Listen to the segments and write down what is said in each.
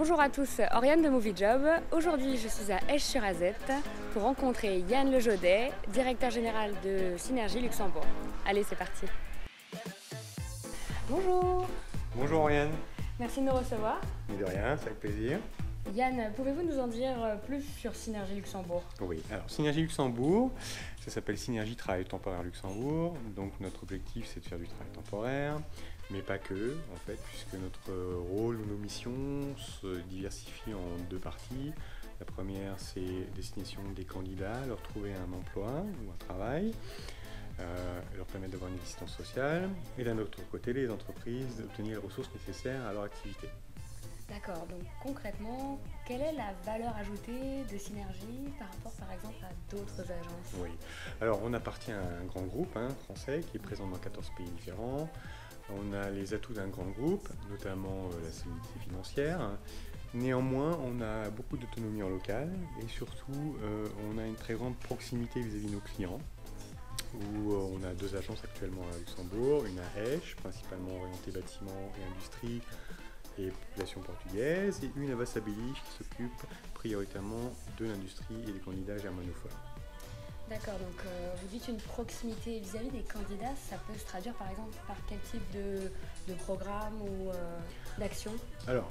Bonjour à tous, Oriane de Movie Job. Aujourd'hui, je suis à Esch-sur-Azette pour rencontrer Yann Lejaudet, directeur général de Synergie Luxembourg. Allez, c'est parti. Bonjour. Bonjour Oriane. Merci de nous recevoir. Mais de rien, c'est avec plaisir. Yann, pouvez-vous nous en dire plus sur Synergie Luxembourg? Oui, alors Synergie Luxembourg, ça s'appelle Synergie Travail Temporaire Luxembourg. Donc notre objectif, c'est de faire du travail temporaire, mais pas que, en fait, puisque notre rôle ou nos missions se diversifient en deux parties. La première, c'est destination des candidats, leur trouver un emploi ou un travail, leur permettre d'avoir une existence sociale, et d'un autre côté, les entreprises d'obtenir les ressources nécessaires à leur activité. D'accord, donc concrètement, quelle est la valeur ajoutée de Synergie par rapport par exemple à d'autres agences? Oui, alors on appartient à un grand groupe français qui est présent dans 14 pays différents. On a les atouts d'un grand groupe, notamment la solidité financière. Néanmoins, on a beaucoup d'autonomie en local et surtout, on a une très grande proximité vis-à-vis de nos clients. Où on a deux agences actuellement à Luxembourg, une à Esch, principalement orientée bâtiment et industrie et population portugaise, et une à Vassabiliche qui s'occupe prioritairement de l'industrie et des candidats germanophones. D'accord, donc vous dites une proximité vis-à-vis des candidats, ça peut se traduire par exemple par quel type de programme ou d'action? Alors,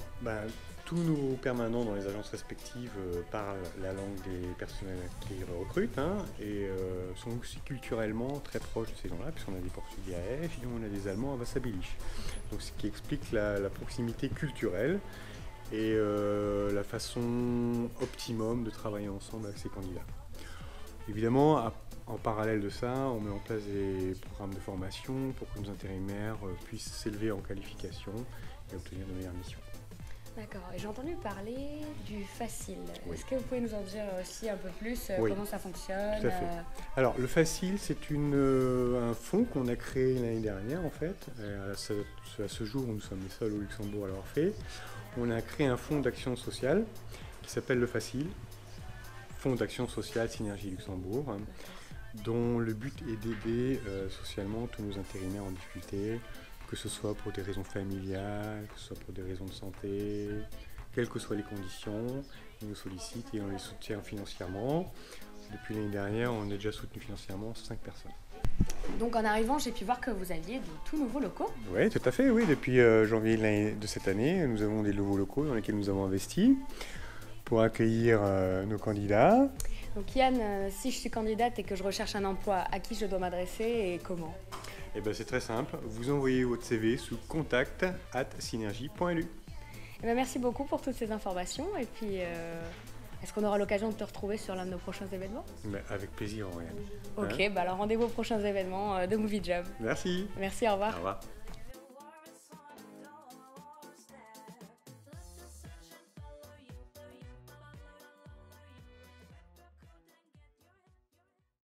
tous nos permanents dans les agences respectives parlent la langue des personnels qui recrutent et sont aussi culturellement très proches de ces gens-là, puisqu'on a des Portugais à Esch et on a des Allemands à Vassabiliche. Donc, ce qui explique la proximité culturelle et la façon optimum de travailler ensemble avec ces candidats. Évidemment, en parallèle de ça, on met en place des programmes de formation pour que nos intérimaires puissent s'élever en qualification et obtenir de meilleures missions. D'accord, et j'ai entendu parler du Facile. Oui. Est-ce que vous pouvez nous en dire aussi un peu plus Oui. comment ça fonctionne? Tout à fait. Alors, le Facile, c'est un fonds qu'on a créé l'année dernière, en fait. À ce jour, nous sommes les seuls au Luxembourg à l'avoir fait. On a créé un fonds d'action sociale qui s'appelle le Facile, Fonds d'action sociale Synergie Luxembourg, dont le but est d'aider socialement tous nos intérimaires en difficulté, que ce soit pour des raisons familiales, que ce soit pour des raisons de santé, quelles que soient les conditions. Ils nous sollicitent et on les soutient financièrement. Depuis l'année dernière, on a déjà soutenu financièrement 5 personnes. Donc en arrivant, j'ai pu voir que vous aviez de tout nouveaux locaux. Oui, tout à fait. Oui. Depuis janvier de cette année, nous avons des nouveaux locaux dans lesquels nous avons investi pour accueillir nos candidats. Donc Yann, si je suis candidate et que je recherche un emploi, à qui je dois m'adresser et comment? Eh bien, c'est très simple. Vous envoyez votre CV sous contact@synergie.lu. Eh bien, merci beaucoup pour toutes ces informations. Et puis, est-ce qu'on aura l'occasion de te retrouver sur l'un de nos prochains événements? Avec plaisir, Oriane. Ok, alors rendez-vous aux prochains événements de Movie Job. Merci. Merci, au revoir. Au revoir.